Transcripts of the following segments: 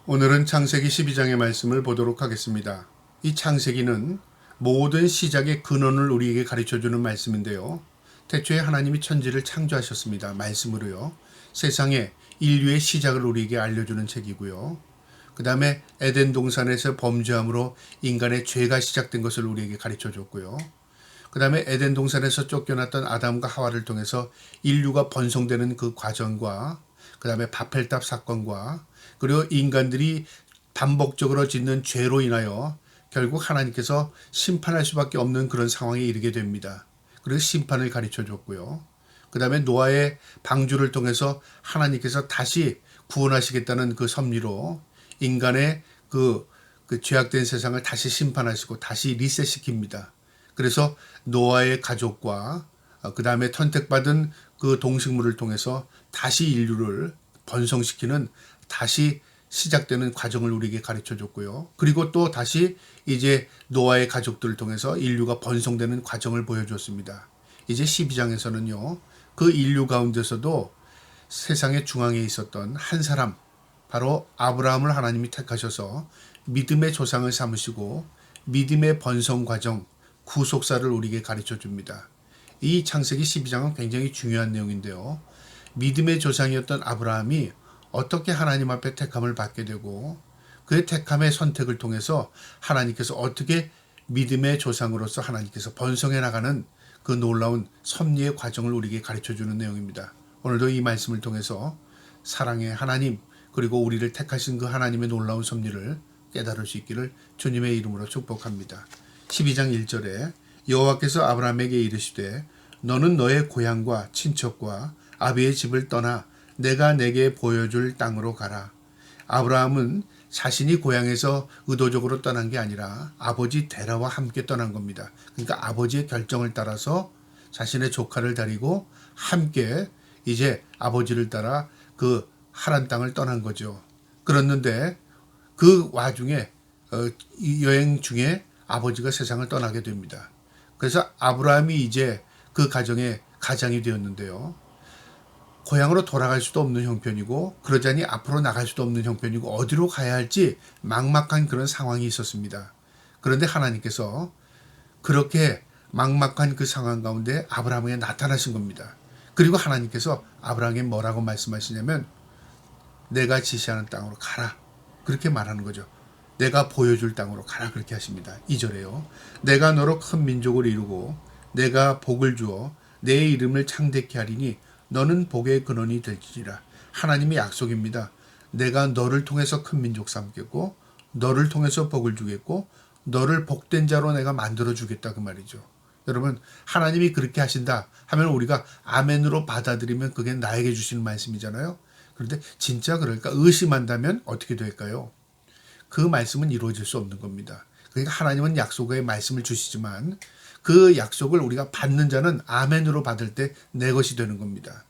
오늘은 창세기 12장의 말씀을 보도록 하겠습니다. 이 창세기는 모든 시작의 근원을 우리에게 가르쳐주는 말씀인데요. 태초에 하나님이 천지를 창조하셨습니다. 말씀으로요. 세상의 인류의 시작을 우리에게 알려주는 책이고요. 그 다음에 에덴 동산에서 범죄함으로 인간의 죄가 시작된 것을 우리에게 가르쳐줬고요. 그 다음에 에덴 동산에서 쫓겨났던 아담과 하와를 통해서 인류가 번성되는 그 과정과 그 다음에 바펠탑 사건과 그리고 인간들이 반복적으로 짓는 죄로 인하여 결국 하나님께서 심판할 수밖에 없는 그런 상황에 이르게 됩니다. 그래서 심판을 가르쳐 줬고요. 그 다음에 노아의 방주를 통해서 하나님께서 다시 구원하시겠다는 그 섭리로 인간의 그 죄악된 세상을 다시 심판하시고 다시 리셋시킵니다. 그래서 노아의 가족과 그 다음에 선택받은 그 동식물을 통해서 다시 인류를 번성시키는 다시 시작되는 과정을 우리에게 가르쳐 줬고요. 그리고 또 다시 이제 노아의 가족들을 통해서 인류가 번성되는 과정을 보여줬습니다. 이제 12장에서는요. 그 인류 가운데서도 세상의 중앙에 있었던 한 사람, 바로 아브라함을 하나님이 택하셔서 믿음의 조상을 삼으시고 믿음의 번성 과정, 구속사를 우리에게 가르쳐 줍니다. 이 창세기 12장은 굉장히 중요한 내용인데요. 믿음의 조상이었던 아브라함이 어떻게 하나님 앞에 택함을 받게 되고 그의 택함의 선택을 통해서 하나님께서 어떻게 믿음의 조상으로서 하나님께서 번성해 나가는 그 놀라운 섭리의 과정을 우리에게 가르쳐주는 내용입니다. 오늘도 이 말씀을 통해서 사랑의 하나님 그리고 우리를 택하신 그 하나님의 놀라운 섭리를 깨달을 수 있기를 주님의 이름으로 축복합니다. 12장 1절에 여호와께서 아브라함에게 이르시되 너는 너의 고향과 친척과 아비의 집을 떠나 내가 내게 보여줄 땅으로 가라. 아브라함은 자신이 고향에서 의도적으로 떠난 게 아니라 아버지 데라와 함께 떠난 겁니다. 그러니까 아버지의 결정을 따라서 자신의 조카를 데리고 함께 이제 아버지를 따라 그 하란 땅을 떠난 거죠. 그랬는데 그 와중에 여행 중에 아버지가 세상을 떠나게 됩니다. 그래서 아브라함이 이제 그 가정의 가장이 되었는데요. 고향으로 돌아갈 수도 없는 형편이고 그러자니 앞으로 나갈 수도 없는 형편이고 어디로 가야 할지 막막한 그런 상황이 있었습니다. 그런데 하나님께서 그렇게 막막한 그 상황 가운데 아브라함에게 나타나신 겁니다. 그리고 하나님께서 아브라함에게 뭐라고 말씀하시냐면 내가 지시하는 땅으로 가라. 그렇게 말하는 거죠. 내가 보여줄 땅으로 가라 그렇게 하십니다. 2절에요. 내가 너로 큰 민족을 이루고 내가 복을 주어 내 이름을 창대케 하리니 너는 복의 근원이 될지니라. 하나님의 약속입니다. 내가 너를 통해서 큰 민족 삼겠고 너를 통해서 복을 주겠고 너를 복된 자로 내가 만들어 주겠다 그 말이죠. 여러분 하나님이 그렇게 하신다 하면 우리가 아멘으로 받아들이면 그게 나에게 주시는 말씀이잖아요. 그런데 진짜 그럴까 의심한다면 어떻게 될까요? 그 말씀은 이루어질 수 없는 겁니다. 그러니까 하나님은 약속의 말씀을 주시지만 그 약속을 우리가 받는 자는 아멘으로 받을 때 내 것이 되는 겁니다.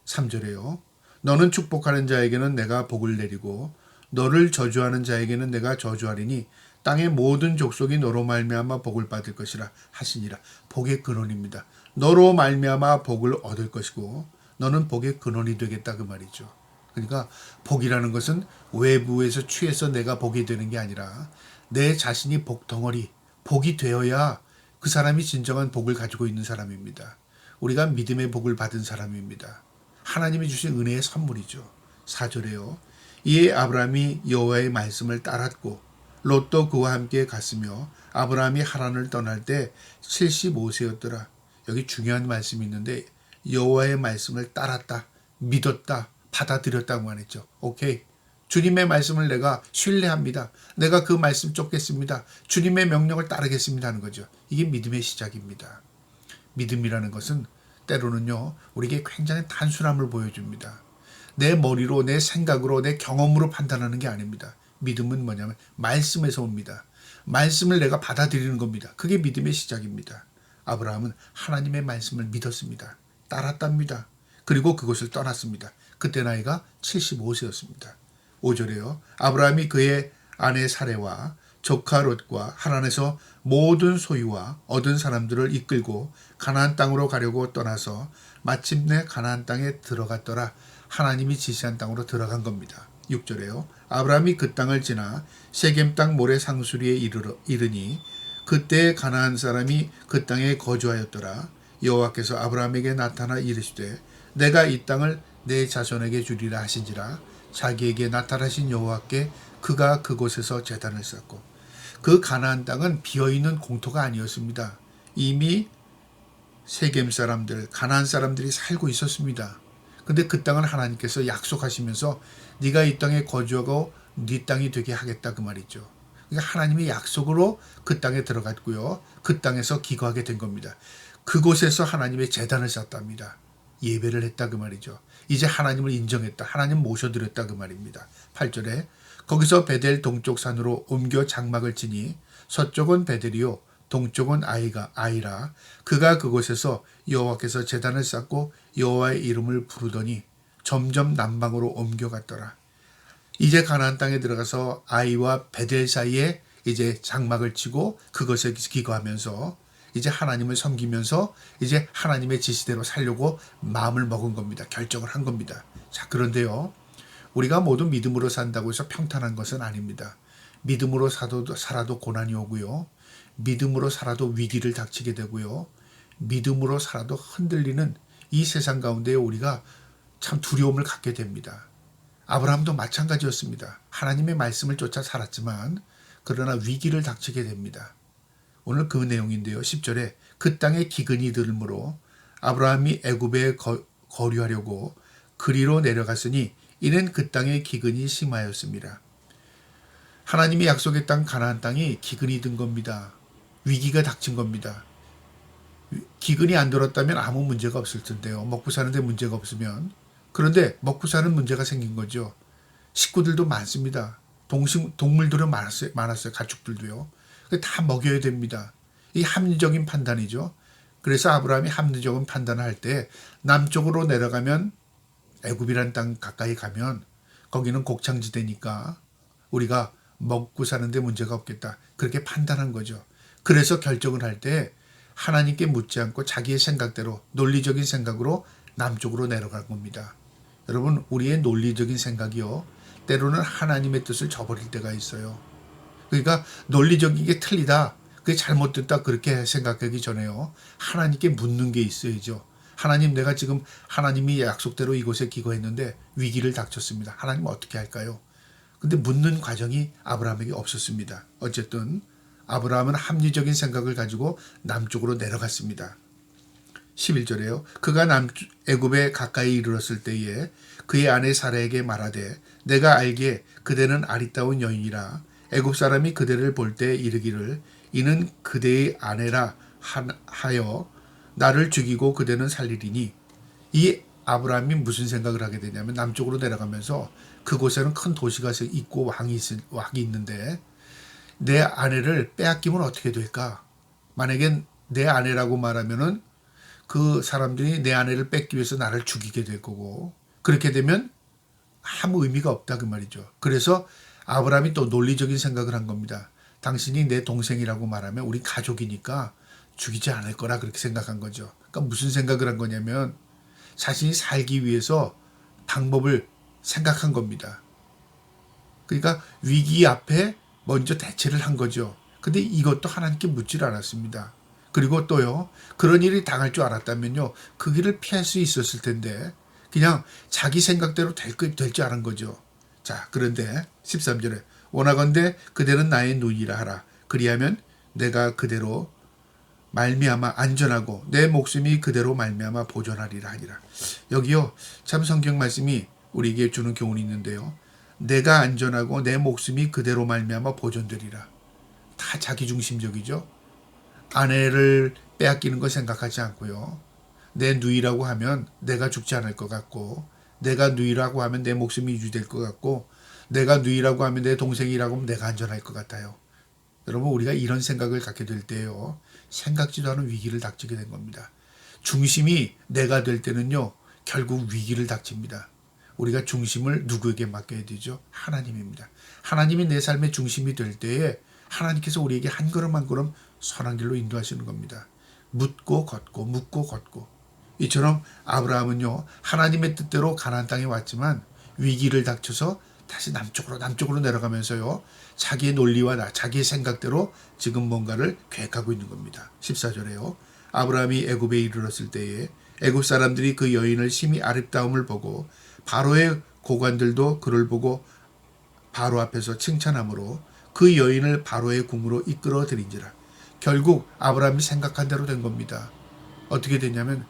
3절에요. 너는 축복하는 자에게는 내가 복을 내리고 너를 저주하는 자에게는 내가 저주하리니 땅의 모든 족속이 너로 말미암아 복을 받을 것이라 하시니라. 복의 근원입니다. 너로 말미암아 복을 얻을 것이고 너는 복의 근원이 되겠다 그 말이죠. 그러니까 복이라는 것은 외부에서 취해서 내가 복이 되는 게 아니라 내 자신이 복덩어리, 복이 되어야 그 사람이 진정한 복을 가지고 있는 사람입니다. 우리가 믿음의 복을 받은 사람입니다. 하나님이 주신 은혜의 선물이죠. 4절에요. 이에 아브라함이 여호와의 말씀을 따랐고 롯도 그와 함께 갔으며 아브라함이 하란을 떠날 때 75세였더라. 여기 중요한 말씀이 있는데 여호와의 말씀을 따랐다, 믿었다, 받아들였다고 말했죠. 오케이. 주님의 말씀을 내가 신뢰합니다. 내가 그 말씀 쫓겠습니다. 주님의 명령을 따르겠습니다 하는 거죠. 이게 믿음의 시작입니다. 믿음이라는 것은 때로는요. 우리에게 굉장히 단순함을 보여줍니다. 내 머리로 내 생각으로 내 경험으로 판단하는 게 아닙니다. 믿음은 뭐냐면 말씀에서 옵니다. 말씀을 내가 받아들이는 겁니다. 그게 믿음의 시작입니다. 아브라함은 하나님의 말씀을 믿었습니다. 따랐답니다. 그리고 그것을 떠났습니다. 그때 나이가 75세였습니다. 5절에요. 아브라함이 그의 아내 사레와 조카 롯과 하란에서 모든 소유와 얻은 사람들을 이끌고 가나안 땅으로 가려고 떠나서 마침내 가나안 땅에 들어갔더라. 하나님이 지시한 땅으로 들어간 겁니다. 6절에요. 아브라함이 그 땅을 지나 세겜 땅 모래 상수리에 이르니 그때 가나안 사람이 그 땅에 거주하였더라. 여호와께서 아브라함에게 나타나 이르시되 내가 이 땅을 내 자손에게 주리라 하신지라. 자기에게 나타나신 여호와께 그가 그곳에서 제단을 쌓고, 그 가나안 땅은 비어있는 공터가 아니었습니다. 이미 세겜 사람들, 가나안 사람들이 살고 있었습니다. 근데 그 땅을 하나님께서 약속하시면서 네가 이 땅에 거주하고 네 땅이 되게 하겠다 그 말이죠. 그러니까 하나님의 약속으로 그 땅에 들어갔고요. 그 땅에서 기거하게 된 겁니다. 그곳에서 하나님의 제단을 쌓답니다. 예배를 했다 그 말이죠. 이제 하나님을 인정했다. 하나님 모셔드렸다 그 말입니다. 8절에 거기서 베델 동쪽 산으로 옮겨 장막을 치니 서쪽은 베델이요 동쪽은 아이라. 그가 그곳에서 여호와께서 제단을 쌓고 여호와의 이름을 부르더니 점점 남방으로 옮겨갔더라. 이제 가나안 땅에 들어가서 아이와 베델 사이에 이제 장막을 치고 그것에 기거하면서 이제 하나님을 섬기면서 이제 하나님의 지시대로 살려고 마음을 먹은 겁니다. 결정을 한 겁니다. 자, 그런데요, 우리가 모두 믿음으로 산다고 해서 평탄한 것은 아닙니다. 믿음으로 살아도 고난이 오고요. 믿음으로 살아도 위기를 닥치게 되고요. 믿음으로 살아도 흔들리는 이 세상 가운데 우리가 참 두려움을 갖게 됩니다. 아브라함도 마찬가지였습니다. 하나님의 말씀을 쫓아 살았지만 그러나 위기를 닥치게 됩니다. 오늘 그 내용인데요. 10절에 그 땅에 기근이 들므로 아브라함이 애굽에 거류하려고 그리로 내려갔으니 이는 그 땅에 기근이 심하였습니다. 하나님이 약속의 땅 가나안 땅이 기근이 든 겁니다. 위기가 닥친 겁니다. 기근이 안 들었다면 아무 문제가 없을 텐데요. 먹고 사는데 문제가 없으면. 그런데 먹고 사는 문제가 생긴 거죠. 식구들도 많습니다. 동물들은 많았어요. 가축들도요. 다 먹여야 됩니다. 이 합리적인 판단이죠. 그래서 아브라함이 합리적인 판단을 할 때 남쪽으로 내려가면 애굽이란 땅 가까이 가면 거기는 곡창지대니까 우리가 먹고 사는데 문제가 없겠다. 그렇게 판단한 거죠. 그래서 결정을 할 때 하나님께 묻지 않고 자기의 생각대로 논리적인 생각으로 남쪽으로 내려간 겁니다. 여러분, 우리의 논리적인 생각이요, 때로는 하나님의 뜻을 저버릴 때가 있어요. 그러니까 논리적인 게 틀리다, 그게 잘못됐다 그렇게 생각하기 전에요, 하나님께 묻는 게 있어야죠. 하나님, 내가 지금 하나님이 약속대로 이곳에 기거했는데 위기를 닥쳤습니다. 하나님 어떻게 할까요? 근데 묻는 과정이 아브라함에게 없었습니다. 어쨌든 아브라함은 합리적인 생각을 가지고 남쪽으로 내려갔습니다. 11절에요. 그가 애굽에 가까이 이르렀을 때에 그의 아내 사라에게 말하되 내가 알기에 그대는 아리따운 여인이라 애굽 사람이 그대를 볼 때 이르기를 이는 그대의 아내라 하여 나를 죽이고 그대는 살리리니. 이 아브라함이 무슨 생각을 하게 되냐면 남쪽으로 내려가면서 그곳에는 큰 도시가 있고 왕이 있는데 내 아내를 빼앗기면 어떻게 될까? 만약에 내 아내라고 말하면은 그 사람들이 내 아내를 뺏기 위해서 나를 죽이게 될 거고, 그렇게 되면 아무 의미가 없다 그 말이죠. 그래서 아브라함이 또 논리적인 생각을 한 겁니다. 당신이 내 동생이라고 말하면 우리 가족이니까 죽이지 않을 거라 그렇게 생각한 거죠. 그러니까 무슨 생각을 한 거냐면 자신이 살기 위해서 방법을 생각한 겁니다. 그러니까 위기 앞에 먼저 대처를 한 거죠. 근데 이것도 하나님께 묻질 않았습니다. 그리고 또요, 그런 일이 당할 줄 알았다면요, 그 길을 피할 수 있었을 텐데 그냥 자기 생각대로 될 줄 아는 거죠. 자, 그런데 13절에 원하건대 그대는 나의 누이라 하라. 그리하면 내가 그대로 말미암아 안전하고 내 목숨이 그대로 말미암아 보존하리라 하니라. 여기요, 참 성경 말씀이 우리에게 주는 교훈이 있는데요. 내가 안전하고 내 목숨이 그대로 말미암아 보존되리라. 다 자기중심적이죠. 아내를 빼앗기는 거 생각하지 않고요. 내 누이라고 하면 내가 죽지 않을 것 같고, 내가 누이라고 하면 내 목숨이 유지될 것 같고, 내가 누이라고 하면 내 동생이라고 하면 내가 안전할 것 같아요. 여러분, 우리가 이런 생각을 갖게 될 때요, 생각지도 않은 위기를 닥치게 된 겁니다. 중심이 내가 될 때는요, 결국 위기를 닥칩니다. 우리가 중심을 누구에게 맡겨야 되죠? 하나님입니다. 하나님이 내 삶의 중심이 될 때에 하나님께서 우리에게 한 걸음 한 걸음 선한 길로 인도하시는 겁니다. 묻고 걷고 묻고 걷고. 이처럼 아브라함은요, 하나님의 뜻대로 가나안 땅에 왔지만 위기를 닥쳐서 다시 남쪽으로 내려가면서요. 자기의 논리와 자기의 생각대로 지금 뭔가를 계획하고 있는 겁니다. 14절에요. 아브라함이 애굽에 이르렀을 때에 애굽 사람들이 그 여인을 심히 아름다움을 보고 바로의 고관들도 그를 보고 바로 앞에서 칭찬함으로 그 여인을 바로의 궁으로 이끌어 들인지라. 결국 아브라함이 생각한 대로 된 겁니다. 어떻게 됐냐면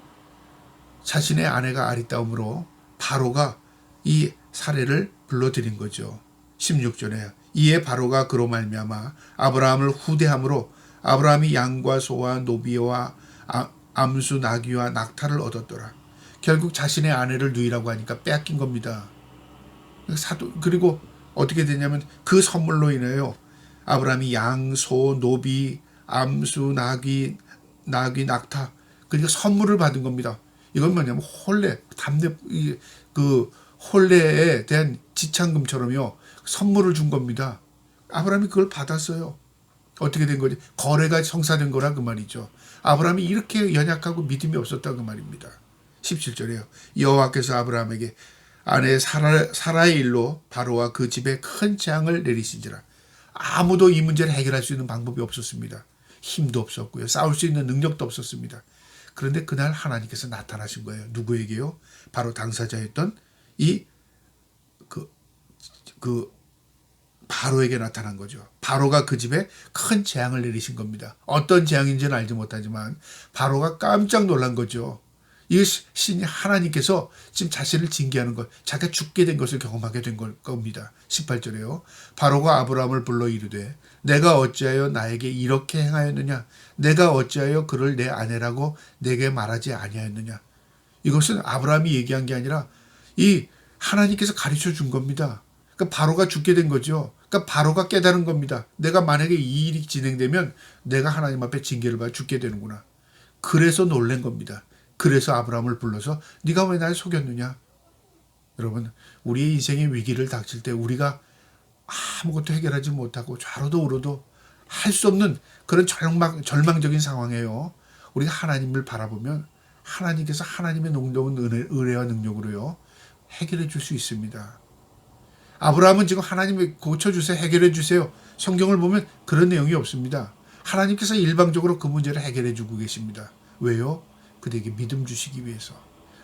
자신의 아내가 아리따움으로 바로가 이 사례를 불러들인 거죠. 16절에 이에 바로가 그로 말미암아 아브라함을 후대함으로 아브라함이 양과 소와 노비와 암수 나귀와 낙타를 얻었더라. 결국 자신의 아내를 누이라고 하니까 빼앗긴 겁니다. 그리고 어떻게 되냐면 그 선물로 인하여 아브라함이 양, 소, 노비, 암수, 나귀, 낙타 그러니까 선물을 받은 겁니다. 이건 뭐냐면 홀레에 대한 지참금처럼요 선물을 준 겁니다. 아브라함이 그걸 받았어요. 어떻게 된 거지? 거래가 성사된 거라 그 말이죠. 아브라함이 이렇게 연약하고 믿음이 없었다 그 말입니다. 17절에요. 여호와께서 아브라함에게 아내 사라의 일로 바로와 그 집에 큰 재앙을 내리신지라. 아무도 이 문제를 해결할 수 있는 방법이 없었습니다. 힘도 없었고요. 싸울 수 있는 능력도 없었습니다. 그런데 그날 하나님께서 나타나신 거예요. 누구에게요? 바로 당사자였던 바로에게 나타난 거죠. 바로가 그 집에 큰 재앙을 내리신 겁니다. 어떤 재앙인지는 알지 못하지만 바로가 깜짝 놀란 거죠. 이 신이 하나님께서 지금 자신을 징계하는 것, 자기가 죽게 된 것을 경험하게 된 겁니다. 18절에요. 바로가 아브라함을 불러 이르되 내가 어찌하여 나에게 이렇게 행하였느냐? 내가 어찌하여 그를 내 아내라고 내게 말하지 아니하였느냐? 이것은 아브라함이 얘기한 게 아니라 이 하나님께서 가르쳐 준 겁니다. 그러니까 바로가 죽게 된 거죠. 그러니까 바로가 깨달은 겁니다. 내가 만약에 이 일이 진행되면 내가 하나님 앞에 징계를 받아 죽게 되는구나. 그래서 놀란 겁니다. 그래서 아브라함을 불러서 네가 왜 날 속였느냐? 여러분, 우리의 인생의 위기를 닥칠 때 우리가 아무것도 해결하지 못하고 좌로도 우로도 할 수 없는 그런 절망적인 상황이에요. 우리가 하나님을 바라보면 하나님께서 하나님의 놀라운 은혜와 능력으로요 해결해 줄 수 있습니다. 아브라함은 지금 하나님이 고쳐주세요, 해결해 주세요. 성경을 보면 그런 내용이 없습니다. 하나님께서 일방적으로 그 문제를 해결해 주고 계십니다. 왜요? 그들에게 믿음 주시기 위해서.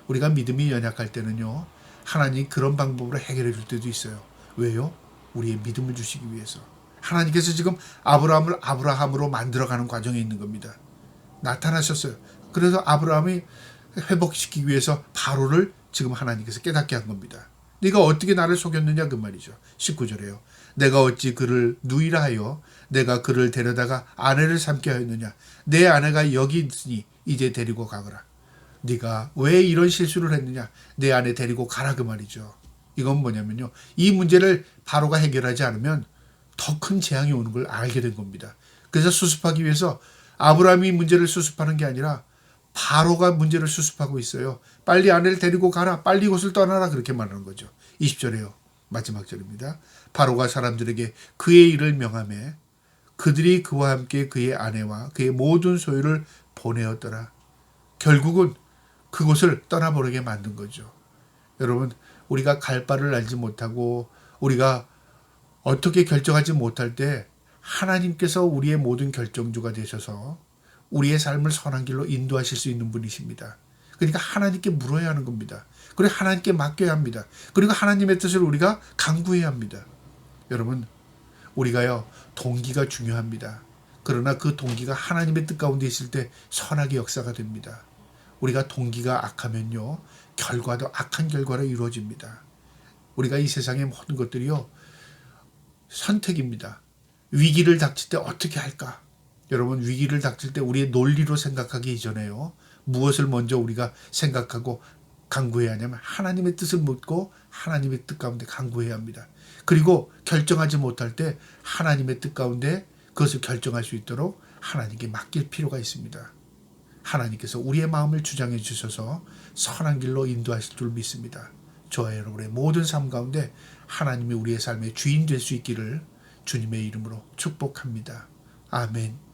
우리가 믿음이 연약할 때는요 하나님이 그런 방법으로 해결해 줄 때도 있어요. 왜요? 우리의 믿음을 주시기 위해서. 하나님께서 지금 아브라함을 아브라함으로 만들어가는 과정에 있는 겁니다. 나타나셨어요. 그래서 아브라함이 회복시키기 위해서 바로를 지금 하나님께서 깨닫게 한 겁니다. 네가 어떻게 나를 속였느냐 그 말이죠. 19절에요. 내가 어찌 그를 누이라 하여 내가 그를 데려다가 아내를 삼게 하였느냐. 내 아내가 여기 있으니 이제 데리고 가거라. 네가 왜 이런 실수를 했느냐. 내 아내 데리고 가라 그 말이죠. 이건 뭐냐면요. 이 문제를 바로가 해결하지 않으면 더 큰 재앙이 오는 걸 알게 된 겁니다. 그래서 수습하기 위해서 아브라함이 문제를 수습하는 게 아니라 바로가 문제를 수습하고 있어요. 빨리 아내를 데리고 가라. 빨리 이곳을 떠나라. 그렇게 말하는 거죠. 20절에요. 마지막 절입니다. 바로가 사람들에게 그의 일을 명하매 그들이 그와 함께 그의 아내와 그의 모든 소유를 보내었더라. 결국은 그곳을 떠나버리게 만든 거죠. 여러분, 우리가 갈 바를 알지 못하고 우리가 어떻게 결정하지 못할 때 하나님께서 우리의 모든 결정주가 되셔서 우리의 삶을 선한 길로 인도하실 수 있는 분이십니다. 그러니까 하나님께 물어야 하는 겁니다. 그리고 하나님께 맡겨야 합니다. 그리고 하나님의 뜻을 우리가 간구해야 합니다. 여러분, 우리가요 동기가 중요합니다. 그러나 그 동기가 하나님의 뜻 가운데 있을 때 선하게 역사가 됩니다. 우리가 동기가 악하면요 결과도 악한 결과로 이루어집니다. 우리가 이 세상의 모든 것들이요 선택입니다. 위기를 닥칠 때 어떻게 할까? 여러분, 위기를 닥칠 때 우리의 논리로 생각하기 이전에요 무엇을 먼저 우리가 생각하고 간구해야 하냐면 하나님의 뜻을 묻고 하나님의 뜻 가운데 간구해야 합니다. 그리고 결정하지 못할 때 하나님의 뜻 가운데 그것을 결정할 수 있도록 하나님께 맡길 필요가 있습니다. 하나님께서 우리의 마음을 주장해 주셔서 선한 길로 인도하실 줄 믿습니다. 저와 여러분의 모든 삶 가운데 하나님이 우리의 삶의 주인 될 수 있기를 주님의 이름으로 축복합니다. 아멘.